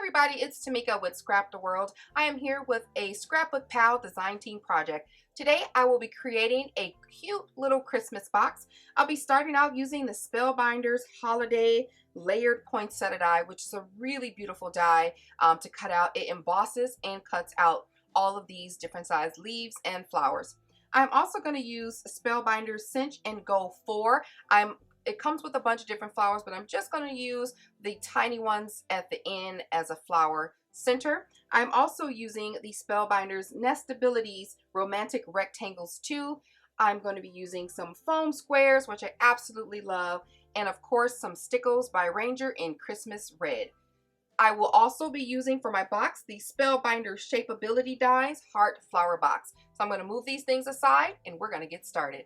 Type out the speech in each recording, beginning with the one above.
everybody, it's Tamika with Scrap the World. I am here with a Scrapbook Pal design team project. Today I will be creating a cute little Christmas box. I'll be starting out using the Spellbinders Holiday Layered Poinsettia die, which is a really beautiful die to cut out. It embosses and cuts out all of these different size leaves and flowers. I'm also going to use Spellbinders Cinch and Go 4. It comes with a bunch of different flowers, but I'm just going to use the tiny ones at the end as a flower center. I'm also using the Spellbinders Nestabilities Romantic Rectangles 2. I'm going to be using some foam squares, which I absolutely love, and of course some Stickles by Ranger in Christmas Red. I will also be using for my box the Spellbinders Shapeability dies Heart Flower Box. So I'm going to move these things aside and we're going to get started.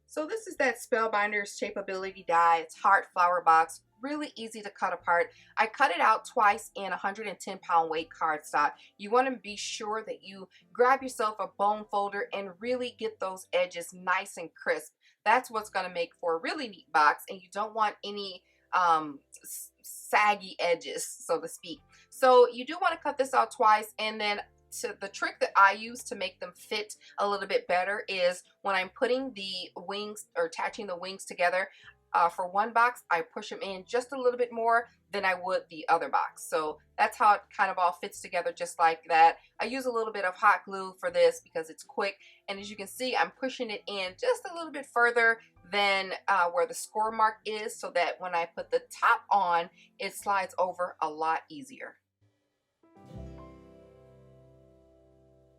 So this is that Spellbinders Shapeability die. It's Heart Flower Box. Really easy to cut apart. I cut it out twice in 110-pound weight cardstock. You want to be sure that you grab yourself a bone folder and really get those edges nice and crisp. That's what's going to make for a really neat box, and you don't want any saggy edges, so to speak. So you do want to cut this out twice, and then the trick that I use to make them fit a little bit better is when I'm putting the wings or attaching the wings together. For one box, I push them in just a little bit more than I would the other box. So that's how it kind of all fits together, just like that. I use a little bit of hot glue for this because it's quick. And as you can see, I'm pushing it in just a little bit further than where the score mark is, so that when I put the top on, it slides over a lot easier.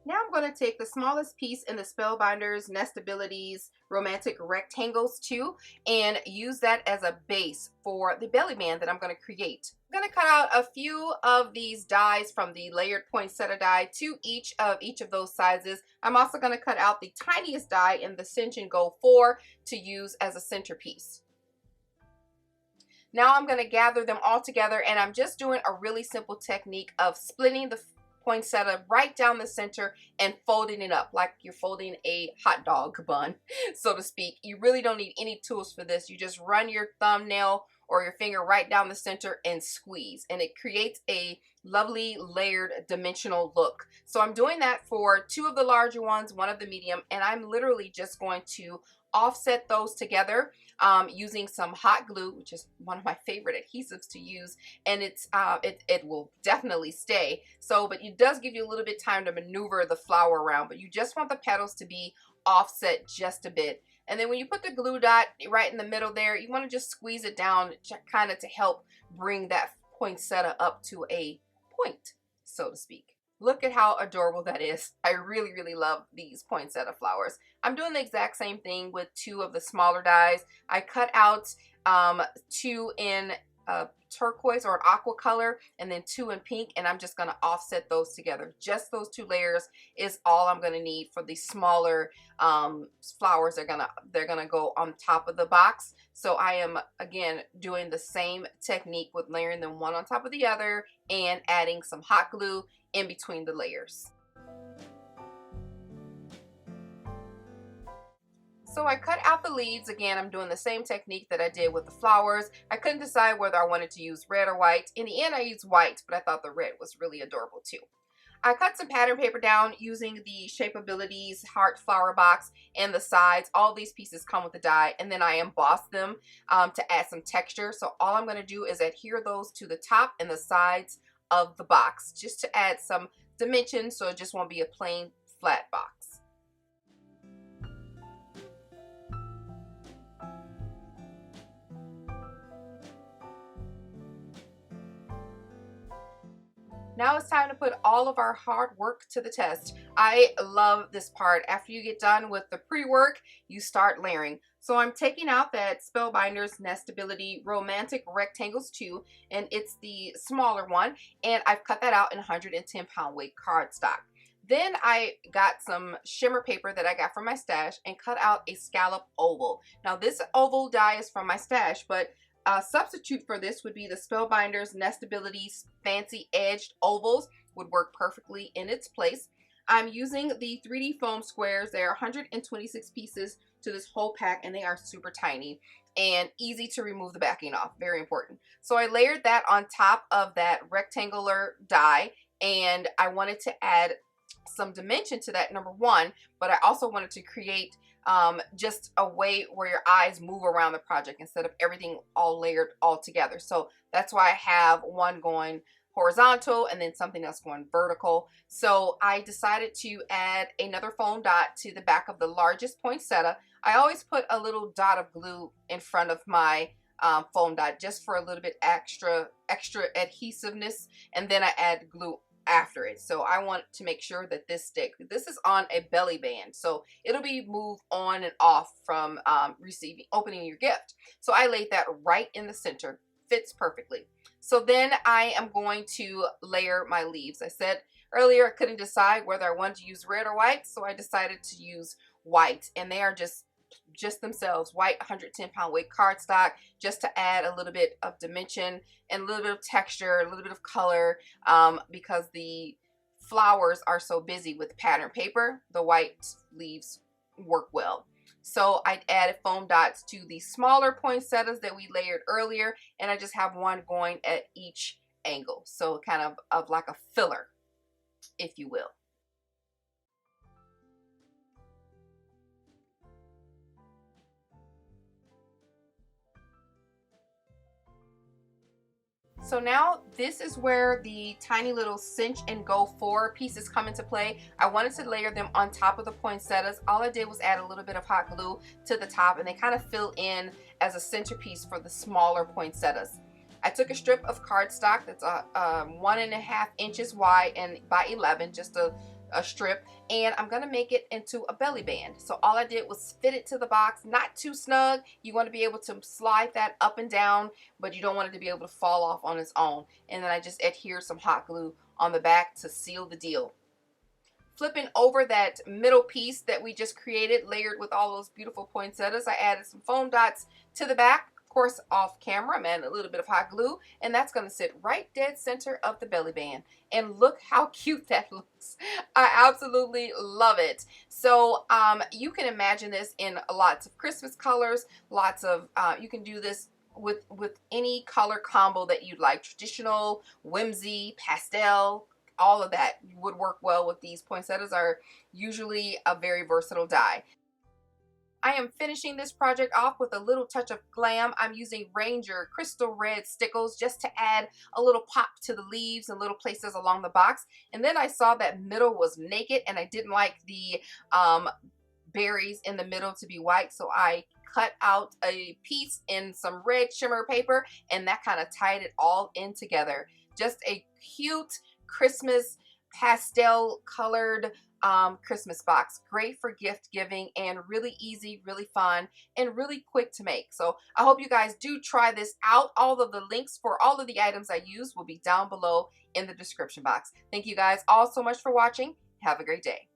Now I'm going to take the smallest piece in the Spellbinders Nestabilities Romantic Rectangles 2 and use that as a base for the belly band that I'm going to create. I'm going to cut out a few of these dies from the layered poinsettia die to each of those sizes. I'm also going to cut out the tiniest die in the Cinch and Go 4 to use as a centerpiece. Now I'm going to gather them all together, and I'm just doing a really simple technique of splitting the poinsettia right down the center and folding it up like you're folding a hot dog bun, so to speak. You really don't need any tools for this. You just run your thumbnail or your finger right down the center and squeeze, and it creates a lovely layered dimensional look. So I'm doing that for two of the larger ones, one of the medium, and I'm literally just going to offset those together using some hot glue, which is one of my favorite adhesives to use, and it will definitely stay. So, but it does give you a little bit time to maneuver the flower around, but you just want the petals to be offset just a bit. And then when you put the glue dot right in the middle there, you want to just squeeze it down kind of to help bring that poinsettia up to a point, so to speak. Look at how adorable that is. I really, really love these poinsettia flowers. I'm doing the exact same thing with two of the smaller dies. I cut out two in turquoise or an aqua color and then two in pink, and I'm just going to offset those together. Just those two layers is all I'm going to need for the smaller flowers. They're gonna go on top of the box. So I am again doing the same technique with layering them one on top of the other and adding some hot glue in between the layers. So I cut out the leaves. Again, I'm doing the same technique that I did with the flowers. I couldn't decide whether I wanted to use red or white. In the end, I used white, but I thought the red was really adorable too. I cut some pattern paper down using the Shapeabilities Heart Flower Box and the sides. All these pieces come with the die, and then I embossed them to add some texture. So all I'm going to do is adhere those to the top and the sides of the box just to add some dimension, so it just won't be a plain flat box. Now it's time to put all of our hard work to the test. I love this part. After you get done with the pre-work, you start layering. So I'm taking out that Spellbinders Nestability Romantic Rectangles 2, and it's the smaller one, and I've cut that out in 110-pound weight cardstock. Then I got some shimmer paper that I got from my stash and cut out a scallop oval. Now this oval die is from my stash, but a substitute for this would be the Spellbinders Nestabilities Fancy Edged Ovals. Would work perfectly in its place. I'm using the 3D foam squares. They're 126 pieces to this whole pack, and they are super tiny and easy to remove the backing off. Very important. So I layered that on top of that rectangular die, and I wanted to add some dimension to that, number one, but I also wanted to create just a way where your eyes move around the project instead of everything all layered all together. So that's why I have one going horizontal and then something else going vertical. So I decided to add another foam dot to the back of the largest poinsettia. I always put a little dot of glue in front of my foam dot just for a little bit extra adhesiveness, and then I add glue after it. So I want to make sure that this sticks. This is on a belly band, so it'll be moved on and off from opening your gift. So I laid that right in the center. Fits perfectly. So then I am going to layer my leaves. I said earlier I couldn't decide whether I wanted to use red or white, so I decided to use white, and they are just themselves white 110-pound weight cardstock, just to add a little bit of dimension and a little bit of texture, a little bit of color, because the flowers are so busy with pattern paper. The white leaves work well. So I added foam dots to the smaller poinsettias that we layered earlier, and I just have one going at each angle, so kind of like a filler, if you will. So now this is where the tiny little cinch and go for pieces come into play. I wanted to layer them on top of the poinsettias. All I did was add a little bit of hot glue to the top, and they kind of fill in as a centerpiece for the smaller poinsettias. I took a strip of cardstock that's 1.5 inches wide and by 11, just a strip, and I'm gonna make it into a belly band. So all I did was fit it to the box, not too snug. You want to be able to slide that up and down, but you don't want it to be able to fall off on its own. And then I just adhered some hot glue on the back to seal the deal. Flipping over that middle piece that we just created, layered with all those beautiful poinsettias, I added some foam dots to the back. Of course, off camera, I'm adding a little bit of hot glue, and that's going to sit right dead center of the belly band. And look how cute that looks. I absolutely love it. So you can imagine this in lots of Christmas colors, lots of, you can do this with any color combo that you'd like, traditional, whimsy, pastel, all of that would work well with these. Poinsettias are usually a very versatile die. I am finishing this project off with a little touch of glam. I'm using Ranger Crystal Red Stickles just to add a little pop to the leaves and little places along the box. And then I saw that middle was naked, and I didn't like the berries in the middle to be white, so I cut out a piece in some red shimmer paper, and that kind of tied it all in together. Just a cute Christmas pastel colored Christmas box. Great for gift giving and really easy, really fun, and really quick to make. So I hope you guys do try this out. All of the links for all of the items I use will be down below in the description box. Thank you guys all so much for watching. Have a great day.